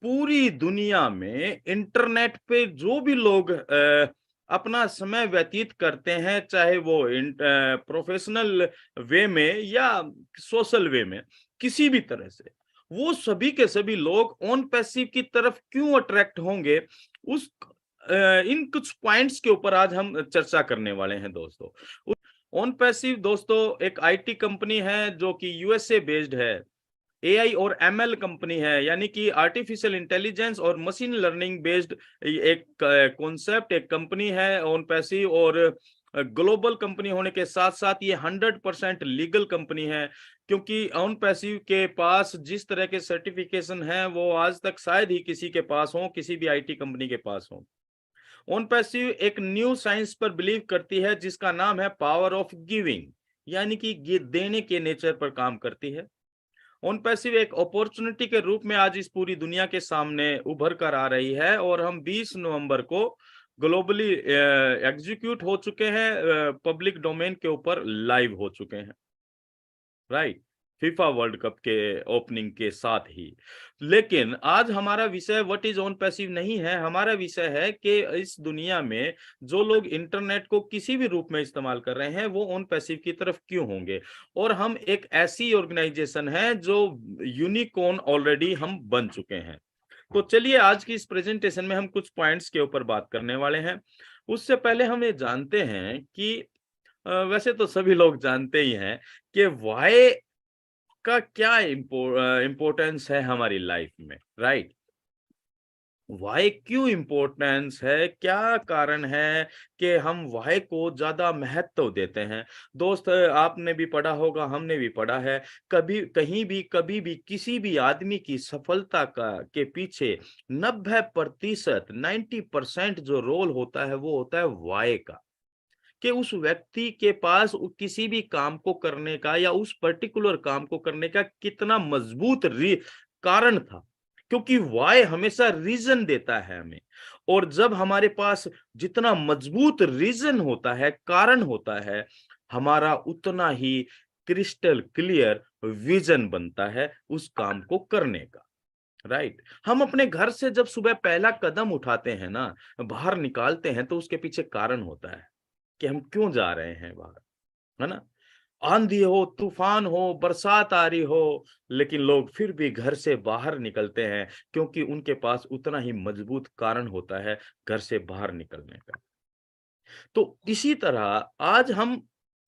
पूरी दुनिया में इंटरनेट पे जो भी लोग अपना समय व्यतीत करते हैं, चाहे वो प्रोफेशनल वे में या सोशल वे में, किसी भी तरह से, वो सभी के सभी लोग ऑन पैसिव की तरफ क्यों अट्रैक्ट होंगे, उस इन कुछ पॉइंट्स के ऊपर आज हम चर्चा करने वाले हैं दोस्तों। ऑन पैसिव दोस्तों एक आईटी कंपनी है जो कि यूएसए बेस्ड है। एआई और एमएल कंपनी है, यानी कि आर्टिफिशियल इंटेलिजेंस और मशीन लर्निंग बेस्ड एक कॉन्सेप्ट, एक कंपनी है ऑन पैसिव। और ग्लोबल कंपनी होने के साथ साथ ये 100% लीगल कंपनी है, क्योंकि ऑन पैसिव के पास जिस तरह के सर्टिफिकेशन है वो आज तक शायद ही किसी के पास हो, किसी भी आईटी कंपनी के पास हो। ऑन पैसिव एक न्यू साइंस पर बिलीव करती है जिसका नाम है पावर ऑफ गिविंग, यानी कि ये देने के नेचर पर काम करती है। ऑन पैसिव एक अपॉर्चुनिटी के रूप में आज इस पूरी दुनिया के सामने उभर कर आ रही है, और हम 20 नवंबर को ग्लोबली एग्जीक्यूट हो चुके हैं, पब्लिक डोमेन के ऊपर लाइव हो चुके हैं, राइट, फीफा वर्ल्ड कप के ओपनिंग के साथ ही। लेकिन आज हमारा विषय व्हाट इज ऑन पैसिव नहीं है, हमारा विषय है कि इस दुनिया में जो लोग इंटरनेट को किसी भी रूप में इस्तेमाल कर रहे हैं वो ऑन पैसिव की तरफ क्यों होंगे। और हम एक ऐसी ऑर्गेनाइजेशन है जो यूनिकॉर्न ऑलरेडी हम बन चुके हैं। तो चलिए आज की इस प्रेजेंटेशन में हम कुछ पॉइंट्स के ऊपर बात करने वाले हैं। उससे पहले हम ये जानते हैं कि वैसे तो सभी लोग जानते ही हैं कि वाई का क्या इम्पोर्टेंस है हमारी लाइफ में, राइट। वाई क्यों इम्पोर्टेंस है, क्या कारण है कि हम वाई को ज्यादा महत्व देते हैं। दोस्त, आपने भी पढ़ा होगा, हमने भी पढ़ा है, कभी कहीं भी कभी भी किसी भी आदमी की सफलता का के पीछे 90% 90% जो रोल होता है वो होता है वाई का, कि उस व्यक्ति के पास किसी भी काम को करने का या उस पर्टिकुलर काम को करने का कितना मजबूत कारण था। क्योंकि वाई हमेशा रीजन देता है हमें, और जब हमारे पास जितना मजबूत रीजन होता है, कारण होता है, हमारा उतना ही क्रिस्टल क्लियर विजन बनता है उस काम को करने का, राइट। हम अपने घर से जब सुबह पहला कदम उठाते हैं ना, बाहर निकालते हैं, तो उसके पीछे कारण होता है कि हम क्यों जा रहे हैं बाहर, है ना। आंधी हो, तूफान हो, बरसात आ रही हो, लेकिन लोग फिर भी घर से बाहर निकलते हैं, क्योंकि उनके पास उतना ही मजबूत कारण होता है घर से बाहर निकलने का। तो इसी तरह आज हम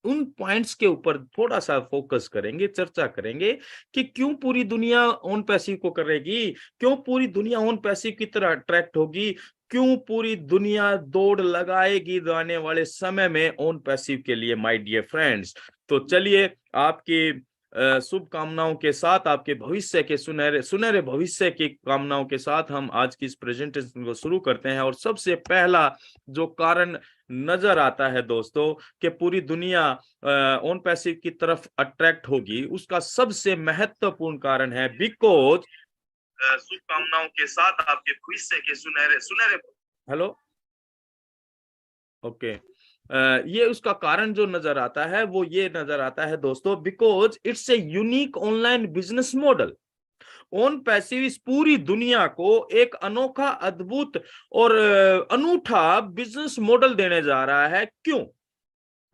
उन पॉइंट्स के ऊपर थोड़ा सा फोकस करेंगे, चर्चा करेंगे कि क्यों पूरी दुनिया ऑन पैसिव को करेगी, क्यों पूरी दुनिया ऑन पैसिव की तरह अट्रैक्ट होगी, क्यों पूरी दुनिया दौड़ लगाएगी आने वाले समय में ऑन पैसिव के लिए, माय डियर फ्रेंड्स। तो चलिए आपकी शुभकामनाओं के साथ, आपके भविष्य के सुनहरे सुनहरे भविष्य की कामनाओं के साथ हम आज की इस प्रेजेंटेशन को शुरू करते हैं। और सबसे पहला जो कारण नजर आता है दोस्तों कि पूरी दुनिया ऑन पैसिव की तरफ अट्रैक्ट होगी, उसका सबसे महत्वपूर्ण कारण है बिकॉज शुभकामनाओं के साथ आपके भविष्य के सुनहरे सुनहरे, हेलो, ओके, ये उसका कारण जो नजर आता है वो ये नजर आता है दोस्तों, because it's a unique online business model. On passive इस पूरी दुनिया को एक अनोखा, अद्भुत और अनूठा बिजनेस मॉडल देने जा रहा है। क्यों?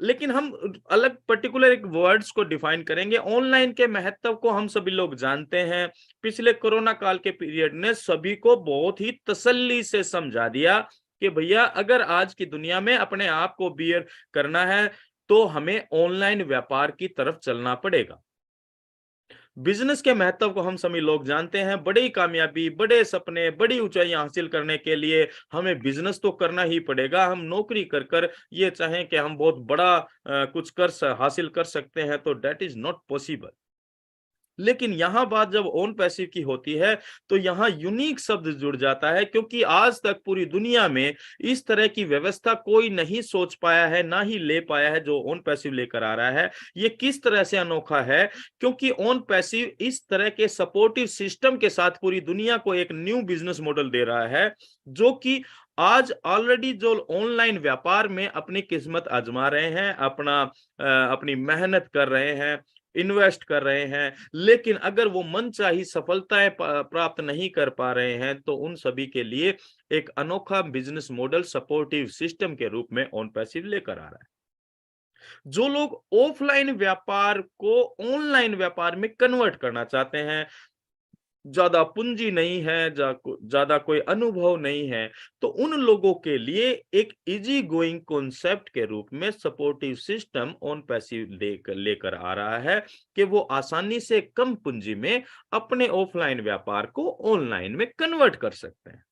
लेकिन हम अलग पर्टिकुलर एक वर्ड्स को डिफाइन करेंगे। ऑनलाइन के महत्व को हम सभी लोग जानते हैं। पिछले कोरोना काल के पीरियड ने सभी को बहुत ही तसल्ली से समझा दिया कि भैया अगर आज की दुनिया में अपने आप को बियर करना है तो हमें ऑनलाइन व्यापार की तरफ चलना पड़ेगा। बिजनेस के महत्व को हम सभी लोग जानते हैं। बड़ी कामयाबी, बड़े सपने, बड़ी ऊंचाइयां हासिल करने के लिए हमें बिजनेस तो करना ही पड़ेगा। हम नौकरी कर कर ये चाहें कि हम बहुत बड़ा कुछ हासिल कर सकते हैं तो दैट इज नॉट पॉसिबल। लेकिन यहां बात जब ऑन पैसिव की होती है तो यहां यूनिक शब्द जुड़ जाता है, क्योंकि आज तक पूरी दुनिया में इस तरह की व्यवस्था कोई नहीं सोच पाया है, ना ही ले पाया है जो ऑन पैसिव लेकर आ रहा है। ये किस तरह से अनोखा है, क्योंकि ऑन पैसिव इस तरह के सपोर्टिव सिस्टम के साथ पूरी दुनिया को एक न्यू बिजनेस मॉडल दे रहा है, जो कि आज ऑलरेडी जो ऑनलाइन व्यापार में अपनी किस्मत आजमा रहे हैं, अपनी मेहनत कर रहे हैं, इन्वेस्ट कर रहे हैं, लेकिन अगर वो मनचाही सफलताएं प्राप्त नहीं कर पा रहे हैं, तो उन सभी के लिए एक अनोखा बिजनेस मॉडल सपोर्टिव सिस्टम के रूप में ऑन पैसिव लेकर आ रहा है। जो लोग ऑफलाइन व्यापार को ऑनलाइन व्यापार में कन्वर्ट करना चाहते हैं, ज्यादा पूंजी नहीं है, ज्यादा कोई अनुभव नहीं है, तो उन लोगों के लिए एक इजी गोइंग कॉन्सेप्ट के रूप में सपोर्टिव सिस्टम ऑन पैसिव लेकर आ रहा है कि वो आसानी से कम पूंजी में अपने ऑफलाइन व्यापार को ऑनलाइन में कन्वर्ट कर सकते हैं।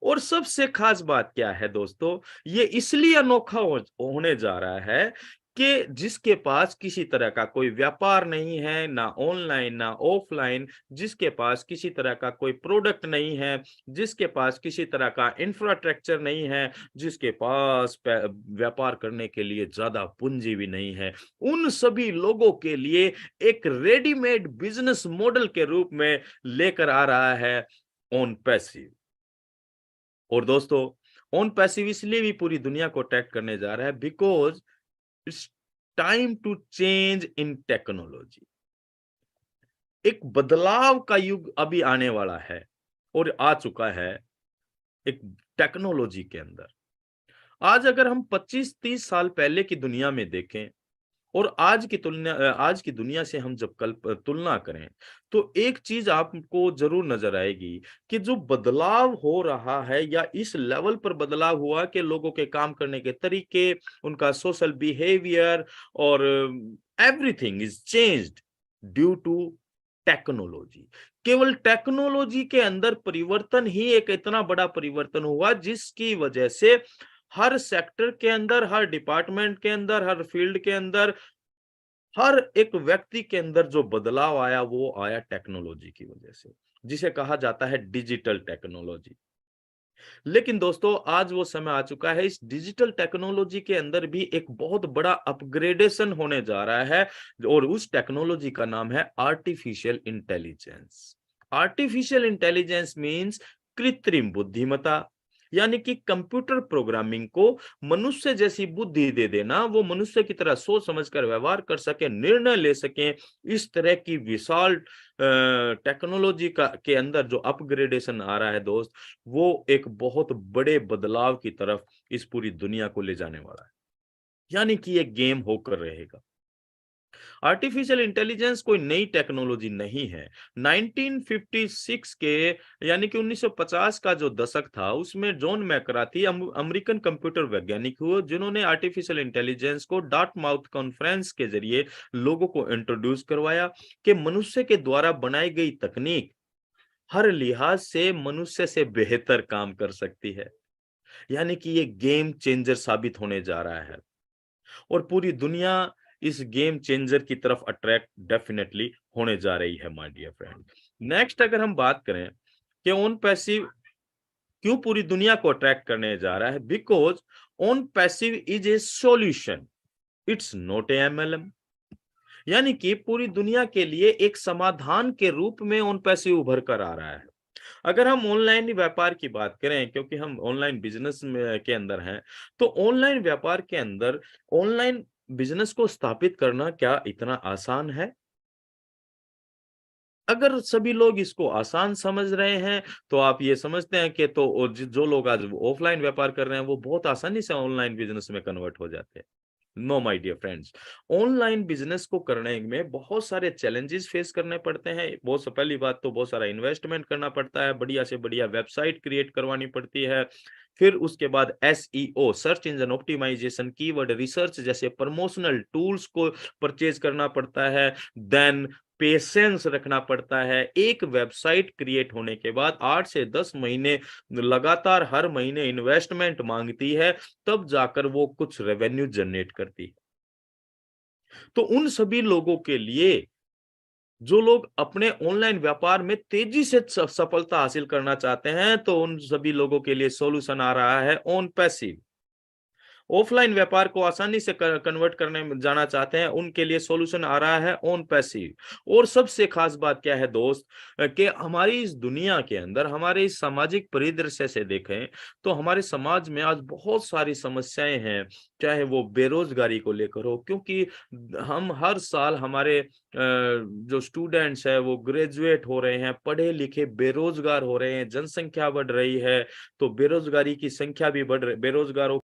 और सबसे खास बात क्या है दोस्तों, ये इसलिए अनोखा होने जा रहा है कि जिसके पास किसी तरह का कोई व्यापार नहीं है, ना ऑनलाइन ना ऑफलाइन, जिसके पास किसी तरह का कोई प्रोडक्ट नहीं है, जिसके पास किसी तरह का इंफ्रास्ट्रक्चर नहीं है, जिसके पास व्यापार करने के लिए ज्यादा पूंजी भी नहीं है, उन सभी लोगों के लिए एक रेडीमेड बिजनेस मॉडल के रूप में लेकर आ रहा है ऑन पैसिव। और दोस्तों, ऑन पैसिव इसलिए भी पूरी दुनिया को अट्रैक्ट करने जा रहा है because it's time to change in technology. एक बदलाव का युग अभी आने वाला है और आ चुका है एक टेक्नोलॉजी के अंदर। आज अगर हम 25-30 साल पहले की दुनिया में देखें और आज की दुनिया से हम जब कल तुलना करें, तो एक चीज आपको जरूर नजर आएगी कि जो बदलाव हो रहा है या इस लेवल पर बदलाव हुआ कि लोगों के काम करने के तरीके, उनका सोशल बिहेवियर और everything is changed due to technology. केवल टेक्नोलॉजी के अंदर परिवर्तन ही एक इतना बड़ा परिवर्तन हुआ जिसकी वजह से हर सेक्टर के अंदर, हर डिपार्टमेंट के अंदर, हर फील्ड के अंदर, हर एक व्यक्ति के अंदर जो बदलाव आया वो आया टेक्नोलॉजी की वजह से, जिसे कहा जाता है डिजिटल टेक्नोलॉजी। लेकिन दोस्तों, आज वो समय आ चुका है, इस डिजिटल टेक्नोलॉजी के अंदर भी एक बहुत बड़ा अपग्रेडेशन होने जा रहा है और उस टेक्नोलॉजी का नाम है artificial intelligence. Artificial intelligence means कृत्रिम बुद्धिमत्ता, यानी कि कंप्यूटर प्रोग्रामिंग को मनुष्य जैसी बुद्धि दे देना, वो मनुष्य की तरह सोच समझकर व्यवहार कर सके, निर्णय ले सके। इस तरह की विशाल टेक्नोलॉजी का के अंदर जो अपग्रेडेशन आ रहा है दोस्त, वो एक बहुत बड़े बदलाव की तरफ इस पूरी दुनिया को ले जाने वाला है, यानी कि ये गेम होकर रहेगा। आर्टिफिशियल इंटेलिजेंस कोई नई टेक्नोलॉजी नहीं है। 1956 के यानी कि 1950 का जो दशक था, उसमें जॉन मैककार्थी अमेरिकन कंप्यूटर वैज्ञानिक हुए जिन्होंने आर्टिफिशियल इंटेलिजेंस को डार्टमाउथ कॉन्फ्रेंस के जरिए लोगों को इंट्रोड्यूस करवाया कि मनुष्य के द्वारा बनाई गई तकनीक हर लिहाज से मनुष्य से बेहतर काम कर सकती है, यानी कि ये गेम चेंजर साबित होने जा रहा है और पूरी दुनिया इस गेम चेंजर की तरफ अट्रैक्ट डेफिनेटली होने जा रही है माय डियर फ्रेंड। नेक्स्ट अगर हम बात करें कि ऑन पैसिव क्यों पूरी दुनिया को अट्रैक्ट करने जा रहा है, because on passive is a solution, it's not a MLM. यानी कि पूरी दुनिया के लिए एक समाधान के रूप में ऑन पैसिव उभर कर आ रहा है। अगर हम ऑनलाइन व्यापार की बात करें, क्योंकि हम ऑनलाइन बिजनेस में के अंदर हैं, तो ऑनलाइन व्यापार के अंदर ऑनलाइन बिजनेस को स्थापित करना क्या इतना आसान है? अगर सभी लोग इसको आसान समझ रहे हैं, तो आप ये समझते हैं कि तो जो लोग आज ऑफलाइन व्यापार कर रहे हैं, वो बहुत आसानी से ऑनलाइन बिजनेस में कन्वर्ट हो जाते हैं। No my dear friends, online business को करने में बहुत सारे चैलेंजेस फेस करने पड़ते हैं। बहुत पहली बात तो बहुत सारा इन्वेस्टमेंट करना पड़ता है, बढ़िया से बढ़िया वेबसाइट क्रिएट करवानी पड़ती है। फिर उसके बाद SEO, search engine optimisation, keyword research जैसे प्रमोशनल टूल्स को परचेज करना पड़ता है। देन पेशेंस रखना पड़ता है। एक वेबसाइट क्रिएट होने के बाद 8 से 10 महीने लगातार हर महीने इन्वेस्टमेंट मांगती है, तब जाकर वो कुछ रेवेन्यू जनरेट करती है। तो उन सभी लोगों के लिए, जो लोग अपने ऑनलाइन व्यापार में तेजी से सफलता हासिल करना चाहते हैं, तो उन सभी लोगों के लिए सॉल्यूशन आ रहा है ऑन पैसिव। ऑफलाइन व्यापार को आसानी से कन्वर्ट करने में जाना चाहते हैं, उनके लिए सॉल्यूशन आ रहा है ऑन पैसिव। और सबसे खास बात क्या है दोस्त, कि हमारी इस दुनिया के अंदर, हमारे इस सामाजिक परिदृश्य से देखें तो हमारे समाज में आज बहुत सारी समस्याएं हैं, चाहे वो बेरोजगारी को लेकर हो, क्योंकि हम हर साल हमारे जो स्टूडेंट्स है वो ग्रेजुएट हो रहे हैं, पढ़े लिखे बेरोजगार हो रहे हैं, जनसंख्या बढ़ रही है, तो बेरोजगारी की संख्या भी बढ़ रही, बेरोजगारों